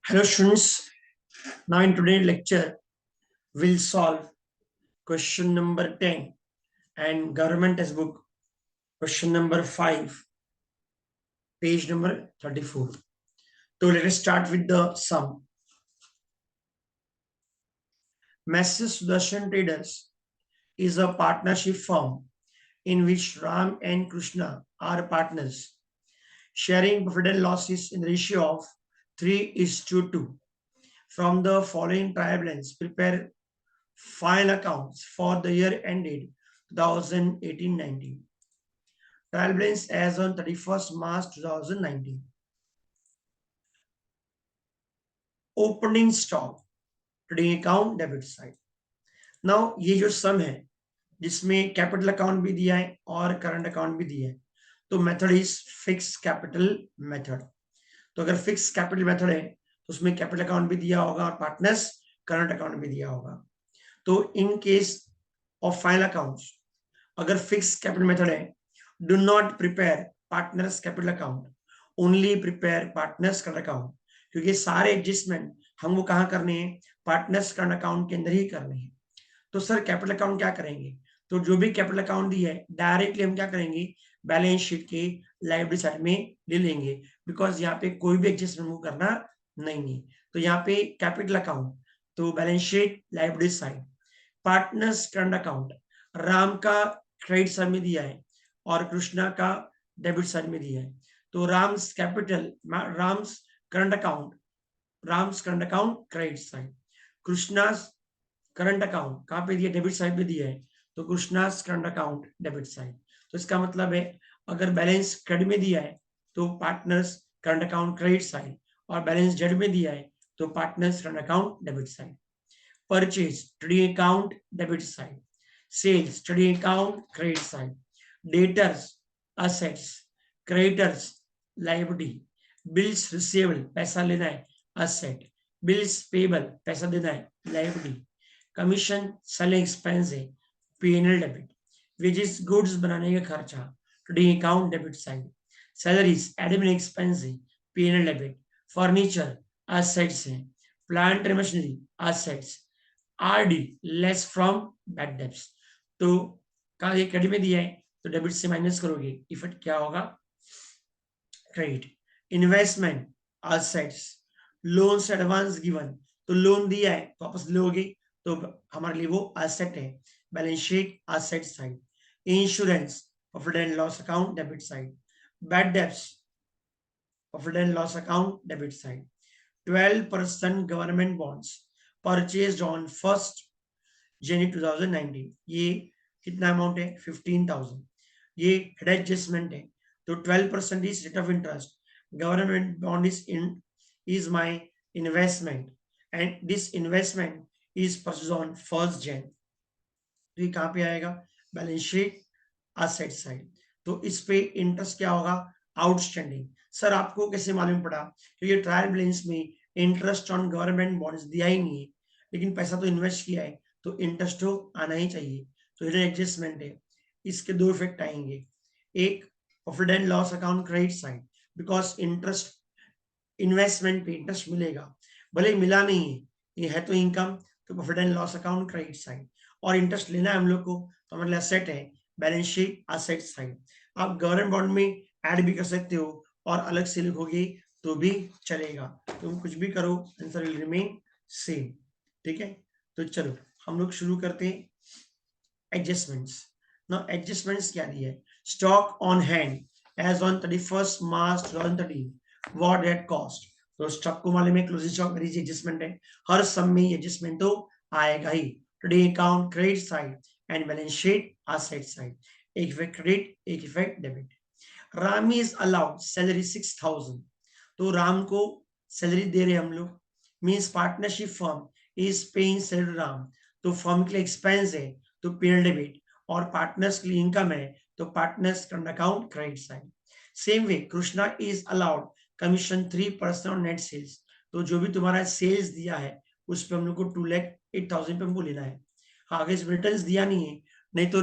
Hello students, now in today's lecture we'll solve question number 10 and government textbook question number 5 page number 34. So let us start with the sum. Mrs. Sudarshan Traders is a partnership firm in which Ram and Krishna are partners, sharing profit and losses in the ratio of 3:2. From the following trial balance, prepare final accounts for the year ended 2018-19. Trial balance as on 31st March 2019. Opening stock, trading account, debit side. Now ये जो सम है जिसमें capital account भी दिया है और current account भी दिया है, तो method is fix capital method. तो अगर फिक्स कैपिटल मेथड है तो उसमें कैपिटल अकाउंट भी दिया होगा और पार्टनर्स करंट अकाउंट भी दिया होगा. तो in case of final accounts अगर फिक्स कैपिटल मेथड है, do not prepare partners capital account, only prepare partners current account, क्योंकि सारे एडजस्टमेंट हमको कहाँ करने हैं, पार्टनर्स करंट अकाउंट के अंदर ही करने हैं. तो सर कैपिटल अकाउंट क्या करेंगे, तो जो भी कैपिटल अकाउंट दिया है डायरेक्टली हम क्या करेंगे, बैलेंस शीट के लायबिलिटी साइड में ले लेंगे, बिकॉज यहाँ पे कोई भी एडजस्टमेंट हमको करना नहीं है. तो यहाँ पे कैपिटल अकाउंट तो balance sheet liability side. Partners current account Ram का क्रेडिट साइड में दिया है और कृष्णा का डेबिट साइड में दिया है. तो Ram's capital Ram's current account credit side, Krishna's current account कहाँ पे दिया, डेबिट साइड पे दिया है, तो Krishna's current account debit side. तो इसका मतलब है अगर बैलेंस क्रेडिट में दिया है तो partners current account credit side, और बैलेंस डेबिट में दिया है तो partners current account debit side. Purchase, trading account, debit side. Sales, trading account, credit side. Debtors, assets. Creditors, liability. Bills receivable, पैसा लेना है, asset. Bills payable, पैसा देना है, liability. Commission, selling expense है, P&L debit. Wages, goods बनाने का खर्चा, trading account, debit side. Salaries, admin expense है, P&L debit. Furniture, assets है. Plant and machinery, assets. RD less from bad debts, तो का ये क्रेडिट में दिया है तो डेबिट से माइनस करोगे, इफेक्ट क्या होगा, क्रेडिट. इन्वेस्टमेंट एसेट्स, लोन से एडवांस गिवन, तो लोन दिया है तो वापस लोगे तो हमारे लिए वो एसेट है, balance sheet asset side. Insurance profit and loss account debit side. Bad debts profit and loss account debit side. 12% government bonds purchased on 1st January 2019, ये कितना अमाउंट है, 15,000. ये हेड एडजस्टमेंट है, तो 12% is rate of interest. Government bond is my investment and this investment is purchase on 1st Jan. तो ये कहाँ पे आएगा, बैलेंस शीट एसेट साइड. तो इस पे इंटरेस्ट क्या होगा, आउटस्टैंडिंग. सर आपको कैसे मालूम पड़ा, क्योंकि ट्रायल बैलेंस में इंटरेस्ट ऑन गवर्नमेंट बॉन्ड्स दिया ही नहीं है, लेकिन पैसा तो इन्वेस्ट किया है तो इंटरेस्ट तो आना ही चाहिए. तो हिडन एडजस्टमेंट है, इसके दो इफेक्ट आएंगे. एक profit and loss account credit side, because interest investment पे इंटरेस्ट मिलेगा, भले मिला नहीं है, ये है तो इनकम, तो profit and loss account credit side. और इंटरेस्ट लेना है हम लोग को तो हमारे लिए एसेट है, बैलेंस शीट एसेट साइड. आप गवर्नमेंट बॉन्ड में ऐड भी कर सकते हो और अलग से लिखोगे तो भी चलेगा, तुम कुछ भी करो आंसर विल रिमेन सेम. ठीक है, तो चलो हम लोग शुरू करते हैं एडजस्टमेंट्स. ना एडजस्टमेंट्स क्या दिया है, stock on hand as on 31st March 2013 what at cost. तो स्टॉक को मालूम है क्लोजिंग स्टॉक मेरी एडजस्टमेंट है, हर सम में एडजस्टमेंट तो आएगा ही. Trading account credit side and balance sheet asset side, एक इफेक्ट क्रेडिट एक effect debit. Ram is allowed salary 6,000, तो राम को सैलरी दे रहे हम लोग, means partnership firm is paying salary Ram, तो फर्म के लिए एक्सपेंस है तो पीएल डेबिट, और पार्टनर्स के लिए इनकम है तो partners current account credit side. Same way Krishna is allowed commission 3% on net sales, तो जो भी तुम्हारा सेल्स दिया है उस पर हम लोग को 2,08,000 पे हमको लेना है. हाँ अगर रिटर्न दिया नहीं है, नहीं तो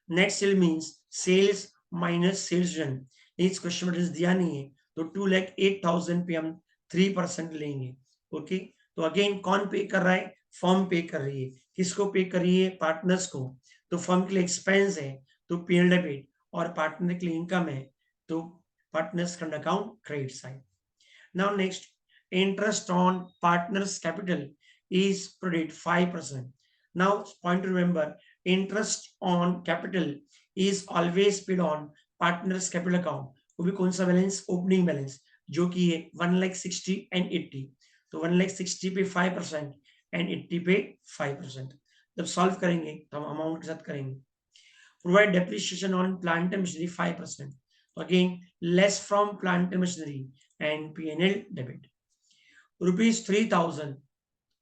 net sale means sales minus sales run, इस क्वेश्चन में दिया नहीं है तो 2,08,000 पे हम 3% लेंगे। ओके, तो अगेन कौन पे कर रहा है? फर्म पे कर रही है। किसको पे कर रही है? पार्टनर्स को। तो फर्म के लिए एक्सपेंस है तो पीएल डेबिट, और पार्टनर के लिए इनकम है तो partners current account credit side. Now next, interest on partners capital is paid 5%. Now point to remember, interest on capital is always paid on partners capital account. वो भी कौन सा balance? Opening balance, जो कि है 1,60,000 and 80। तो 1,60,000 पे 5% and 80 पे 5%। जब सॉल्व करेंगे तो हम अमाउंट के साथ करेंगे। Provide depreciation on plant and machinery 5%. So again, less from plant and machinery and P&L debit. Rupees 3,000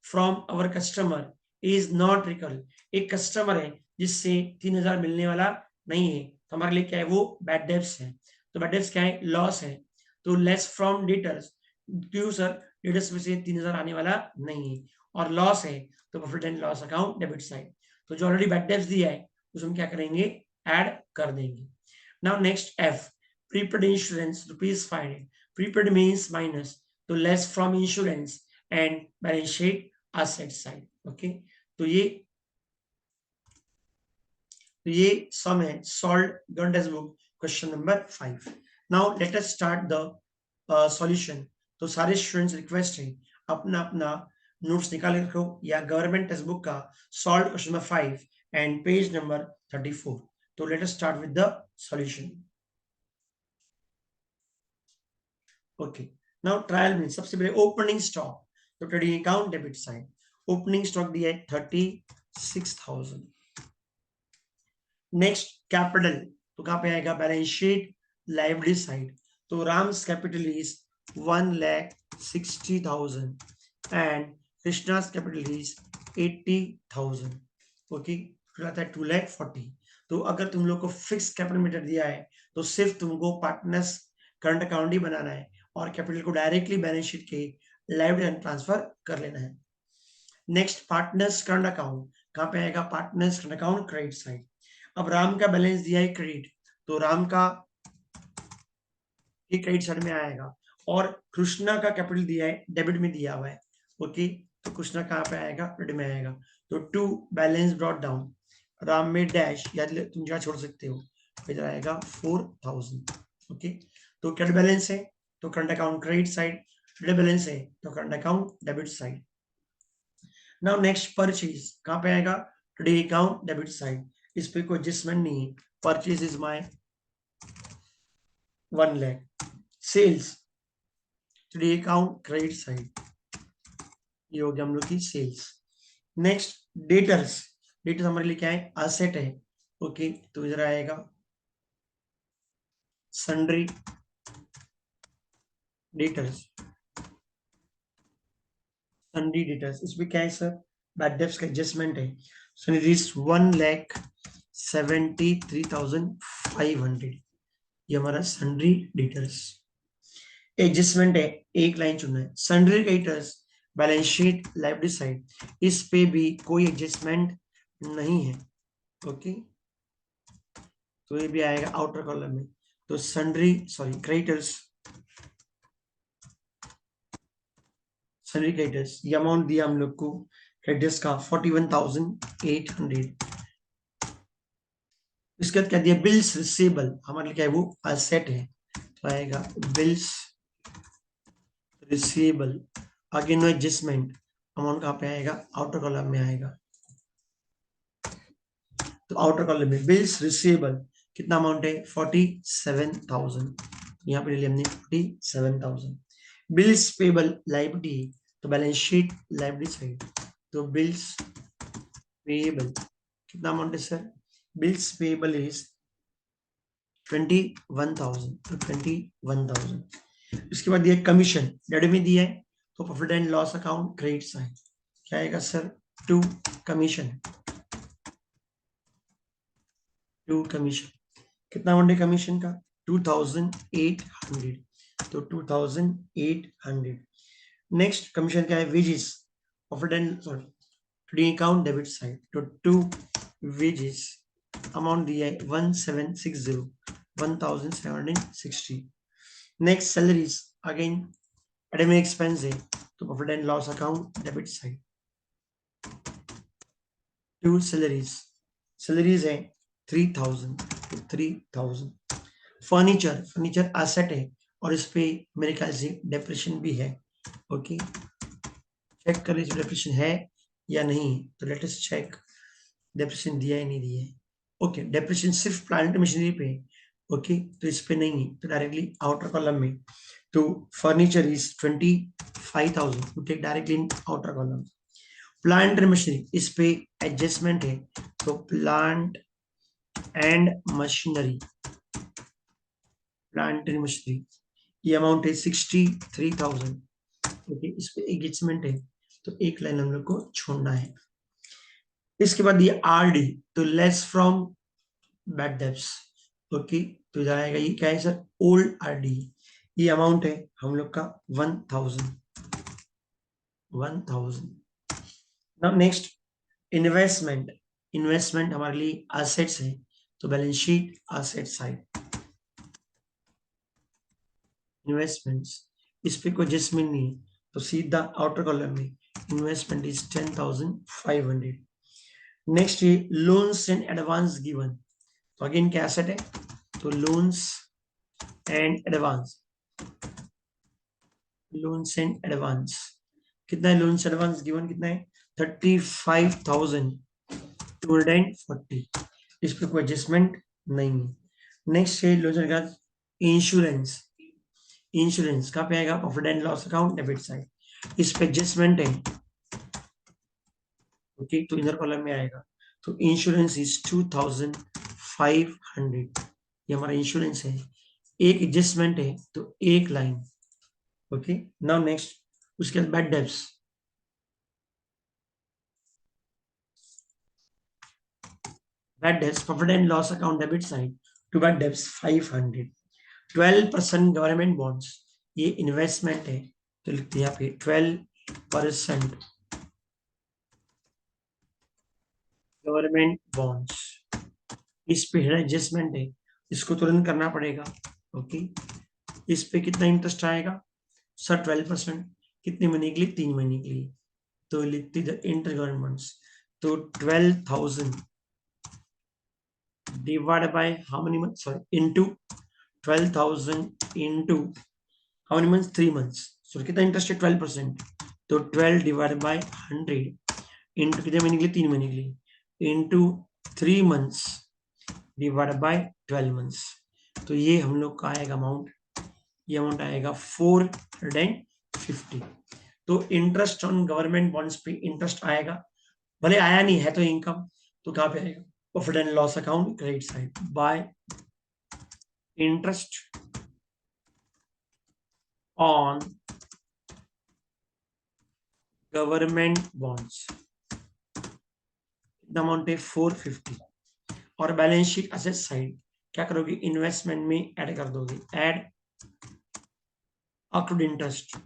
from our customer is not recurring. एक कस्टमर है जिससे 3,000 मिलने वाला नहीं है, तो हमारे लिए क्या है? वो बैड डेब्ट्स है। तो बैड डेब्ट्स क्या है? लॉस है। तो लेस फ्रॉम डेटर्स, क्यों सर? डेटर्स में से 3,000 आने वाला नहीं है और लॉस है, तो profit and loss account debit side. तो जो ऑलरेडी बैड डेब्ट्स दिया है उसमें क्या करेंगे? ऐड कर देंगे। Now next F, prepaid insurance ₹500। Prepaid means minus, तो less from insurance and balance sheet asset side. Okay, तो ये सम है solve government text book question number 5। Now let us start the solution. तो सारे students request है अपना अपना notes निकाल के रखो या गवर्नमेंट टेक्स्ट बुक का solve question number 5 and page number 34। तो let us start with the solution. Okay, now trial में सबसे पहले ओपनिंग स्टॉक, तो trading account debit side. Opening stock दिया है 36,000। नेक्स्ट कैपिटल, तो कहां पे आएगा? Balance sheet liability side. तो Ram's capital is 1,60,000 and Krishna's capital is 80,000। Okay, आता है 2,40,000। तो अगर तुम लोग को फिक्स कैपिटल मीटर दिया है तो सिर्फ तुमको पार्टनर्स करंट अकाउंट ही बनाना है और कैपिटल को डायरेक्टली बैलेंस शीट के लाइबिलिटी ट्रांसफर कर लेना है। नेक्स्ट पार्टनर्स करंट अकाउंट, कहां पे आएगा? Partners current account credit side. अब राम का बैलेंस दिया है क्रेडिट, तो राम का ये क्रेडिट साइड में आएगा, और कृष्णा का कैपिटल दिया है डेबिट में दिया हुआ है। ओके, तो कृष्णा कहां पे आएगा? क्रेडिट में आएगा। तो to balance brought down, Ram में डैश या तुम जगह छोड़ सकते हो, इधर आएगा 4,000। ओके, तो क्रेडिट बैलेंस है तो current account credit side, credit balance है तो current account debit side. Now next purchase, कहां पे आएगा? Credit account debit side. इस पे कोई एडजस्टमेंट नहीं है। Purchase is my 1 lakh। Sales, credit account credit side, ये हो गया हम लोग की सेल्स। नेक्स्ट डेटर्स, डेटर्स हमारे लिए क्या है? असेट है। ओके, तो इधर आएगा सन्ड्री डेटर्स, सन्ड्री डेटर्स। इसमें क्या है सर? बैड डेब्ट्स का एडजस्टमेंट है। So it is 1,73,500। ये हमारा सन्ड्री डेटर्स एडजस्टमेंट है। एक लाइन चुनना है, sundry debtors balance sheet liability side. इस पे भी कोई एडजस्टमेंट नहीं है। ओके, तो ये भी आएगा आउटर कॉलम में। तो सन्ड्री क्रेडिटर्स, सन्ड्री क्रेडिटर्स, ये अमाउंट दिया हम लोग को क्रेडिटर्स का 41,800। इसके बाद क्या दिया? बिल्स रिसीवेबल, हमारे लिए क्या है? वो असेट है, तो आएगा बिल्स रिसीवेबल। आगे नो एडजस्टमेंट, अमाउंट कहां पे आएगा? आउटर कॉलम में आएगा। तो आउटर कॉलम में बिल्स रिसीवेबल कितना अमाउंट है? 47,000। यहाँ पे ले लिया हमने 47,000। बिल्स पेबल लाइबिलिटी, तो बैलेंस शीट लाइबिलिटी साइड। तो बिल्स पेबल कितना अमाउंट है सर? Bills payable is 21,000। तो 21,000। इसके बाद दिया कमीशन, डेबिट में दिया है तो profit and loss account credit side. क्या आएगा sir? To commission, to commission. कितना अमाउंट है कमीशन का? 2,800। तो 2,800। नेक्स्ट कमीशन क्या है? Wages, profit and trading account debit side. तो टू वेजेस, अमाउंट दिया है 1,760, 1,760। Next salaries, again admin expense है तो profit and loss account debit side. To salaries, salaries है 3000 तो 3000। फर्नीचर, फर्नीचर एसेट है और इस पे मेरे ख्याल से डेप्रेशन भी है। ओके, चेक कर लीजिए डेप्रेशन है या नहीं, तो लेट अस चेक डेप्रेशन दिया है नहीं दिया है। ओके, डेप्रेशन सिर्फ प्लांट मशीनरी पे है। ओके, तो इस पे नहीं है तो डायरेक्टली आउटर कॉलम में। तो furniture is 25,000 to take directly in outer column. Plant and machinery इस पे एडजस्टमेंट है तो plant and machinery, plant and machinery ये अमाउंट है 63,000। ओके, इस पे एडजस्टमेंट है तो एक लाइन हम लोग को छोड़ना है। इसके बाद ये आरडी तो less from bad debts. Okay, तो जाएगा ये क्या है सर, ओल्ड आरडी। ये अमाउंट है हम लोग का 1000। नाउ नेक्स्ट इन्वेस्टमेंट, इन्वेस्टमेंट हमारे लिए एसेट्स है तो balance sheet asset side. Investments इस पे कोई एडजस्टमेंट नहीं है तो सीधा आउटर कॉलम में इन्वेस्टमेंट इज 10,500। नेक्स्ट ये लोन्स एंड एडवांस गिवन, तो अगेन क्या एसेट है तो loans and advance, loans and advance कितना है, लोन्स एडवांस गिवन कितना है 35,240। इस पे कोई एडजस्टमेंट नहीं है। नेक्स्ट है लोन्स एंड इंश्योरेंस, इंश्योरेंस कहाँ पे आएगा, profit and loss account debit side. इस पे एडजस्टमेंट है ओके तो इधर कॉलम में आएगा तो इंश्योरेंस इज 2,500। ये हमारा इंश्योरेंस है, एक एडजस्टमेंट है तो एक लाइन। ओके, नाउ नेक्स्ट उसके बाद bad debts, bad debts profit and loss account debit side to bad debts 500। 12% government bonds, ये इन्वेस्टमेंट है तो लिखते हैं यहाँ पे 12% गवर्नमेंट बॉन्ड्स। इस पे एडजस्टमेंट है, इसको तुरंत करना पड़ेगा। ओके, इस पे कितना इंटरेस्ट आएगा सर 12%, कितने महीने के लिए, 3 महीने के लिए। तो लिखते इंटर गवर्नमेंट्स तो 12,000 divided by how many months, sorry, into 12,000 into how many months, 3 months। सो कितना इंटरेस्ट है 12%, तो 12 डिवाइडेड बाय 100 इंटू कितने महीने के लिए, 3 महीने के लिए, into 3 months divided by 12 months। तो ये हम लोग का आएगा अमाउंट, ये अमाउंट आएगा 450। तो इंटरेस्ट ऑन गवर्नमेंट बॉन्ड्स पे इंटरेस्ट आएगा, भले आया नहीं है तो इनकम, तो कहां पे आएगा, profit and loss account credit side by interest on government bonds, amount है 450। और बैलेंस शीट एसेट साइड क्या करोगे, इन्वेस्टमेंट में ऐड कर दोगे, add accrued interest,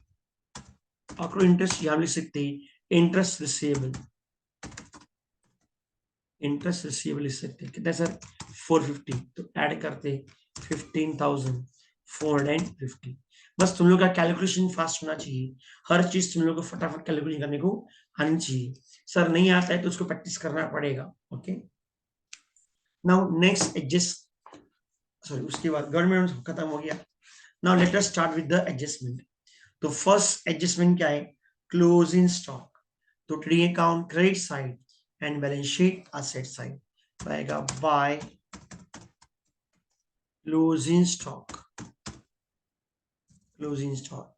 accrued interest यहां लिख सकते हैं इंटरेस्ट रिसीवेबल, इंटरेस्ट रिसीवेबल लिख सकते हैं कितना सर 450, तो ऐड करते 15,450। बस तुम लोग का कैलकुलेशन फास्ट होना चाहिए, हर चीज तुम लोग को फटाफट कैलकुलेशन करने को आनी चाहिए। सर नहीं आता है तो उसको प्रैक्टिस करना पड़ेगा। Okay, now next adjust, sorry उसके बाद गवर्नमेंट खत्म हो गया। Now let us start with the adjustment. तो फर्स्ट एडजस्टमेंट क्या है, क्लोजिंग स्टॉक। तो trading account credit side and balance sheet asset side आएगा by closing stock, closing stock.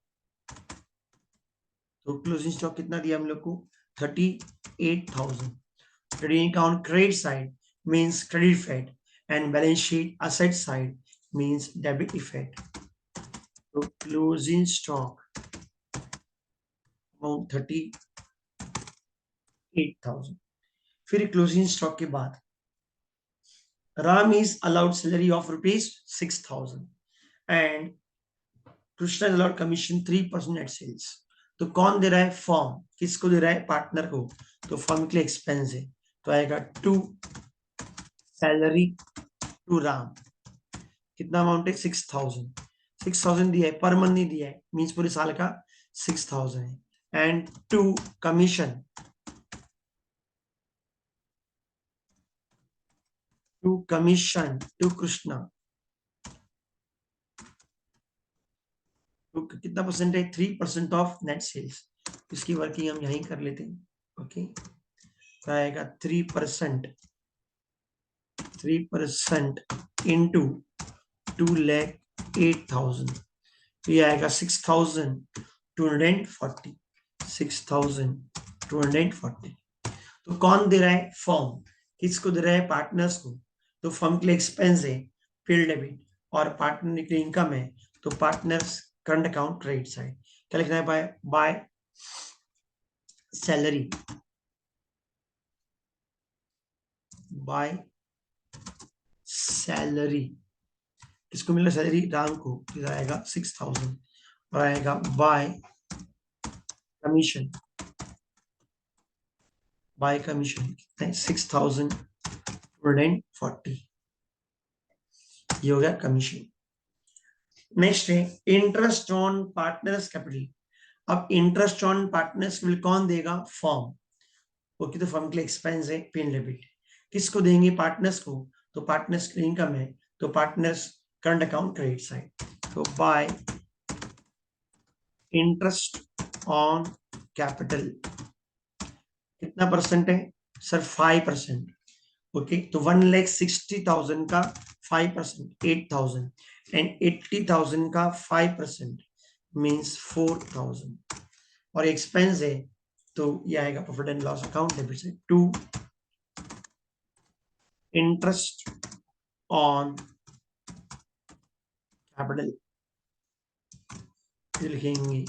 तो क्लोजिंग स्टॉक कितना दिया हम लोग को 38,000। Trading account credit side means credit effect and balance sheet asset side means debit effect. तो closing stock amount 38,000। फिर closing stock के बाद Ram is allowed salary of ₹6,000 and Krishna is allowed commission 3% net sales। तो कौन दे रहा है, form, किसको दे रहा है, पार्टनर को। तो फॉर्म के लिए एक्सपेंस है तो आएगा टू सैलरी टू राम, कितना अमाउंट है 6,000। 6,000 दिया है, पर मंथ नहीं दिया है, मींस पूरे साल का 6,000 है। And to commission, to Krishna, तो कितना परसेंट है? 3% ऑफ नेट सेल्स। इसकी वर्किंग हम यहीं कर लेते हैं। ओके, तो आएगा 3%, 3% इंटू 2,08,000, तो ये आएगा 6,240, 6,240। तो कौन दे रहा है? फर्म। किसको दे रहा है? पार्टनर्स को। तो फर्म के लिए एक्सपेंस है फील्ड डेबिट, और पार्टनर के लिए इनकम है, तो partners current account credit side. क्या लिखना है? By salary, by salary. किसको मिल रहा है सैलरी? राम को। तो आएगा 6,000, और आएगा बाय कमीशन, बाय कमीशन कितना है? 6,240, ये हो गया कमीशन। नेक्स्ट है इंटरेस्ट ऑन पार्टनर्स कैपिटल। अब इंटरेस्ट ऑन पार्टनर्स कैपिटल कौन देगा? फर्म। ओके, तो फर्म के लिए एक्सपेंस है पेन डेबिट। किसको देंगे? पार्टनर्स को। तो पार्टनर्स की इनकम है, तो partners current account credit side. तो बाय इंटरेस्ट ऑन कैपिटल कितना परसेंट है सर? 5%। ओके, तो 1,60,000 का 5%, 8,000, एंड 80,000 का 5% मीन्स 4,000, और एक्सपेंस है, तो ये आएगा profit and loss account debit से। टू इंटरेस्ट ऑन कैपिटल लिखेंगे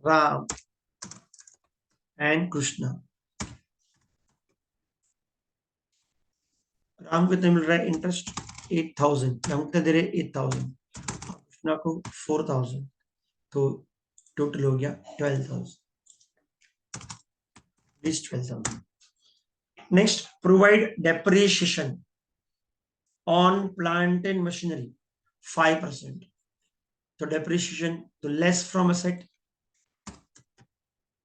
राम एंड कृष्णा। राम को कितना मिल रहा है इंटरेस्ट? 8,000। राम कितना दे रहे? 8,000। कृष्णा को 4,000, तो टोटल हो गया 12,000, 12,000। Next, provide depreciation on plant and machinery 5%। तो डेप्रिसिएशन, तो less from asset,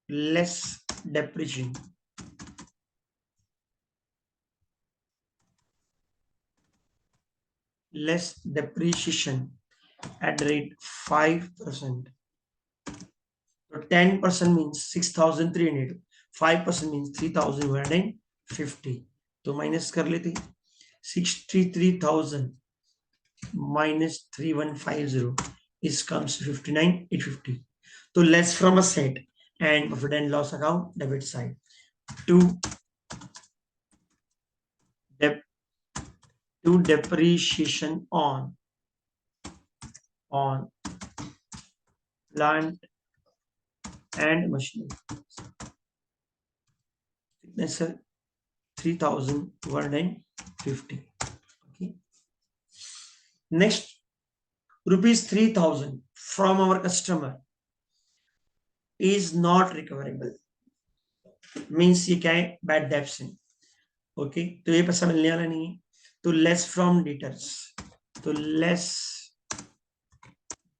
less depreciation, less depreciation at rate 5%. So 10% means 6,300, 5% means 3,150. तो माइनस कर लेते, 63,000 minus 3,150 is comes 59,850. तो less from a set and profit and loss account debit side. To depreciation on plant and machinery. कितने sir? 3,150. Okay. Next, rupees 3,000 from our customer is not recoverable. Means ये क्या है? Bad debts है. Okay, तो ये पैसा मिलने वाला नहीं है, तो लेस फ्रॉम डेटर्स, तो less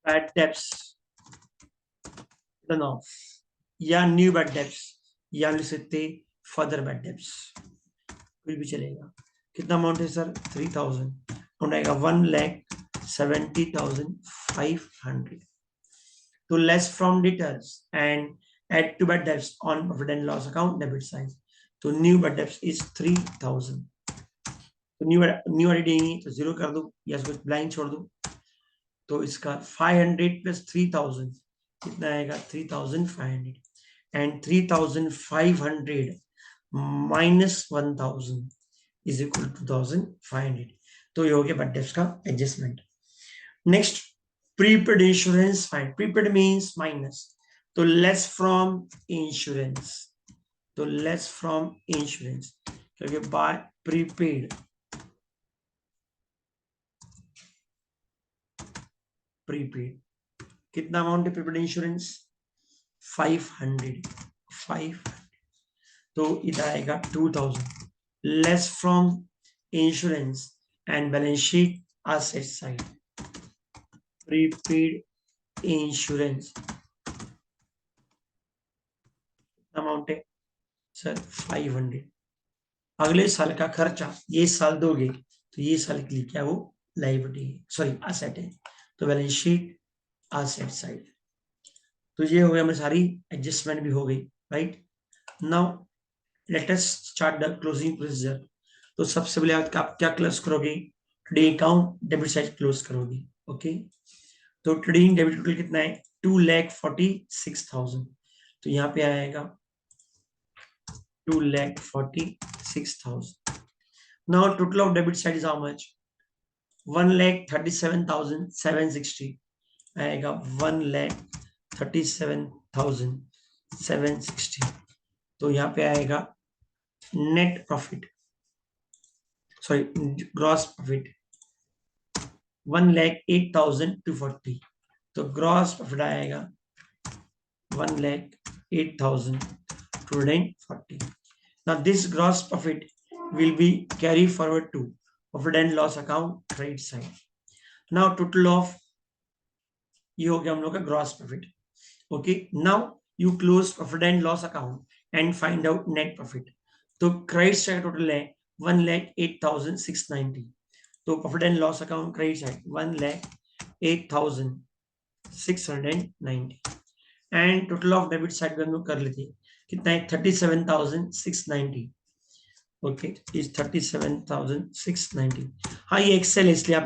bad debts written off, या न्यू बैड डेब्ट्स, या लिख सकते फर्दर बैड डेब्ट्स, कुछ भी चलेगा। कितना अमाउंट है सर? 3,000, अमाउंट आएगा 1,70,500। तो less from debtors and add to bad debts on profit and loss account debit side. तो न्यू bad debts is 3,000. तो न्यू एडिटिंग तो जीरो कर दो या इसको ब्लाइंक छोड़ दो। तो इसका 500 प्लस 3,000 कितना आएगा? 3,500, and 3,500 minus 1,000 is equal to 2,500। तो ये हो गया बट डेब्ट्स का adjustment. Next, prepaid insurance fine. Prepaid means minus, तो लेस फ्रॉम इंश्योरेंस, तो लेस फ्रॉम इंश्योरेंस, क्योंकि बाय प्रीपेड, प्रीपेड कितना अमाउंट है प्रीपेड इंश्योरेंस? 500, 500, तो इधर आएगा 2,000 less from insurance and balance sheet asset side, prepaid insurance amount है sir 500। अगले साल का खर्चा ये साल दोगे तो ये साल के लिए क्या वो लायबिलिटी है, सॉरी एसेट है, तो बैलेंस शीट एसेट साइड। तो ये हो गया, हमारी सारी एडजस्टमेंट भी हो गई, right. Now let us start the closing procedure. तो सबसे पहले आप क्या क्लोज करोगे, trading account debit side close करोगे, ओके। तो ट्रेडिंग डेबिट टोटल कितना है 2,46,000, तो यहाँ पे आएगा 2,46,000। Now total of debit side is how much 1,37,760, आएगा 1,37,760। तो यहाँ पे आएगा net profit, sorry gross profit 1,08,240, तो ग्रॉस प्रॉफिट आएगा 1,08,240। Now this gross profit will be carry forward to profit and loss account credit side. Now total of ये हो गया हम लोग का gross profit, okay. Now you close profit and loss account and find out net profit. तो credit side total है 1,08,690, तो profit and loss account credit side 1,08,690 and total of debit side में हम लोग कर लेते हैं कितना है 37,690, ओके इज 37,690। हाँ ये एक्सेल है इसलिए आप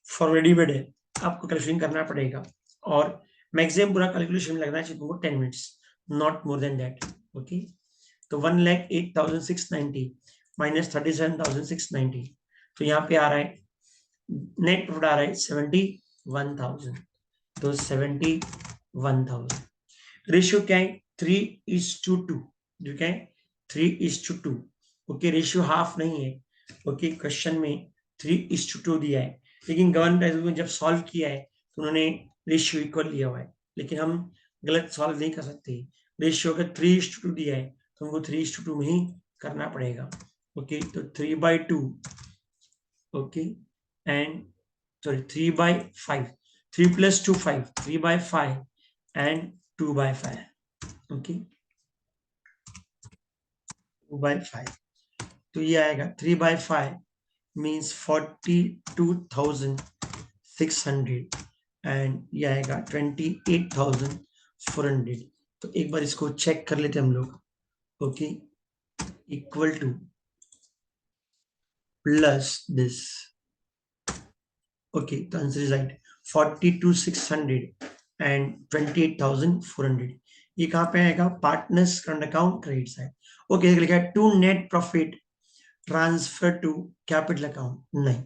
फॉर रेडीमेड है, आपको कैलकुलेशन करना पड़ेगा और मैक्सिमम पूरा कैलकुलेशन लगना चाहिए तुमको 10 minutes, not more than that, okay. तो 1,08,690 माइनस 37,690, तो यहाँ पे आ रहा है नेट प्रॉफिट आ रहा है 71,000, तो 71,000। रेशियो क्या है 3:2, जो क्या है 3:2, ओके। रेशियो हाफ नहीं है, ओके। क्वेश्चन में 3:2 दिया है, लेकिन गवर्नमेंट ने जब सॉल्व किया है तो उन्होंने रेशियो इक्वल लिया हुआ है, लेकिन हम गलत सॉल्व नहीं कर सकते। रेशियो अगर 3:2 दिया है तो हमको 3:2 में ही करना पड़ेगा, ओके। तो 3/2, okay, and sorry 3/5, 3 + 2 5, 3/5 and 2/5, okay 2/5। तो ये आएगा 3/5 मीन्स 42,600 एंड ये आएगा 28,400। तो एक बार इसको चेक कर लेते हम लोग, okay, equal to plus this, okay. तो आंसर इज राइट 42,600 एंड 28,400। ये कहां पे आएगा partners current account credit side, okay. लिखा है to net profit transfer to capital account, नहीं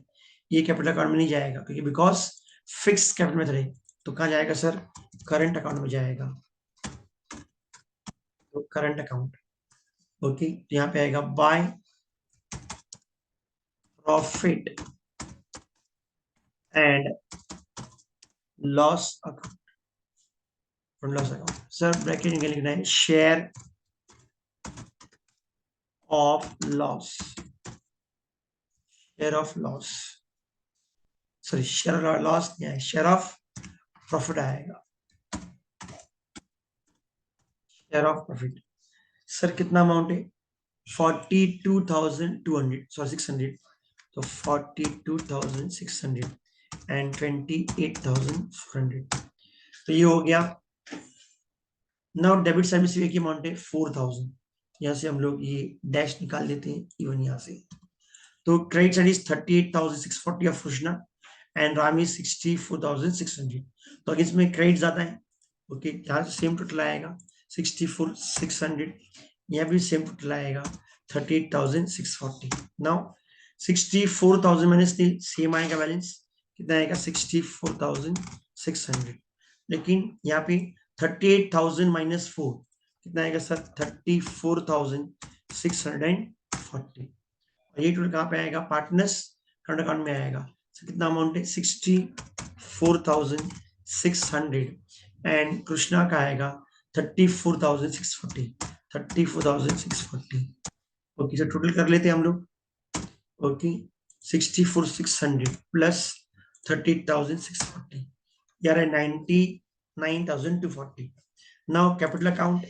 ये कैपिटल अकाउंट में नहीं जाएगा क्योंकि बिकॉज फिक्स कैपिटल मेथड है। तो कहां जाएगा सर करंट अकाउंट में जाएगा, तो करंट अकाउंट, ओके। यहाँ पे आएगा by profit and loss account, loss account sir bracket में लिखना है share of loss, share of loss, sorry share of loss नहीं है, शेयर ऑफ प्रॉफिट आएगा, शेयर ऑफ प्रॉफिट। सर कितना अमाउंट है 42,200, सॉरी 600, तो 42,600 एंड 28,400, तो ये हो गया। नाउ डेबिट साइड में सिर्फ एक ही अमाउंट है 4,000, यहाँ से हम लोग ये डैश निकाल देते हैं इवन यहाँ से। तो credit side is 38,640 of Krishna and Ram is 64,600, तो अगर इसमें क्रेडिट ज्यादा है, ओके, यहाँ से सेम टोटल आएगा 64,600, यहाँ भी सेम टोटल आएगा 38,640। नाउ 64,000 माइनस सेम आएगा बैलेंस कितना आएगा 64,600, लेकिन यहाँ पे 38,000 माइनस 4 कितना आएगा सर 34,640। ये टोटल कहाँ पे आएगा पार्टनर्स करंट अकाउंट में आएगा। तो कितना अमाउंट है 64,600 एंड कृष्णा का आएगा 34,640, 34,640, ओके। तो टोटल कर लेते हैं हम लोग, ओके 64,600 प्लस 30,640 यार 90 9,240. Now capital account,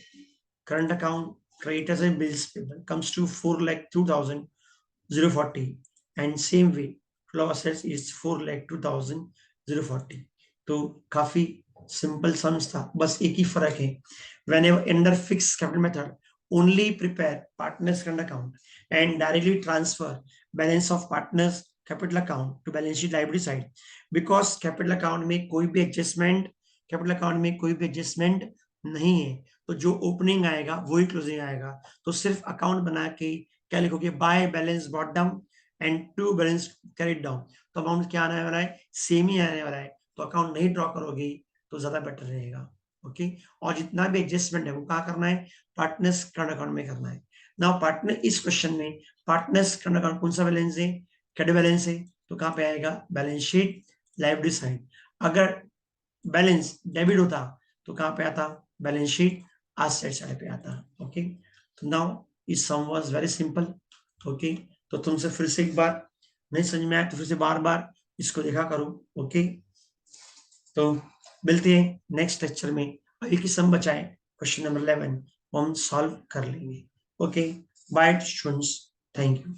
current account, creditors and bills payable comes to 4,02,040, and same way flow assets is 4,02,040. तो काफी सिंपल सम्स था, बस एक ही फर्क है, whenever under fixed capital method only prepare partners current account and directly transfer balance of partners capital account to balance sheet liability side, because capital account में कोई भी एडजस्टमेंट नहीं है, तो जो ओपनिंग आएगा वही क्लोजिंग आएगा। तो सिर्फ अकाउंट बना के क्या लिखोगे, by balance brought down and to balance carried down, तो अमाउंट क्या आने वाला है, सेम ही आने वाला है। तो अकाउंट नहीं ड्रॉ करोगे तो ज्यादा बेटर रहेगा। ओके, और जितना भी एडजस्टमेंट है वो कहाँ करना है, पार्टनर्स करंट अकाउंट में करना है। नाउ पार्टनर, इस क्वेश्चन में पार्टनर्स करंट अकाउंट कौन सा बैलेंस है, क्रेडिट बैलेंस है, तो कहाँ पे आएगा, बैलेंस शीट लायबिलिटी साइड। अगर बैलेंस डेबिट होता तो कहाँ पे आता, बैलेंस शीट एसेट साइड पे आता। ओके, तो नाउ इस सम वाज वेरी सिंपल। ओके, तो तुमसे फिर से एक बार नहीं समझ में आया तो फिर से बार बार इसको देखा करो। ओके, तो मिलते हैं नेक्स्ट लेक्चर में। अभी की सम बचाए क्वेश्चन नंबर 11 हम सॉल्व कर लेंगे। Okay, bye students, thank you.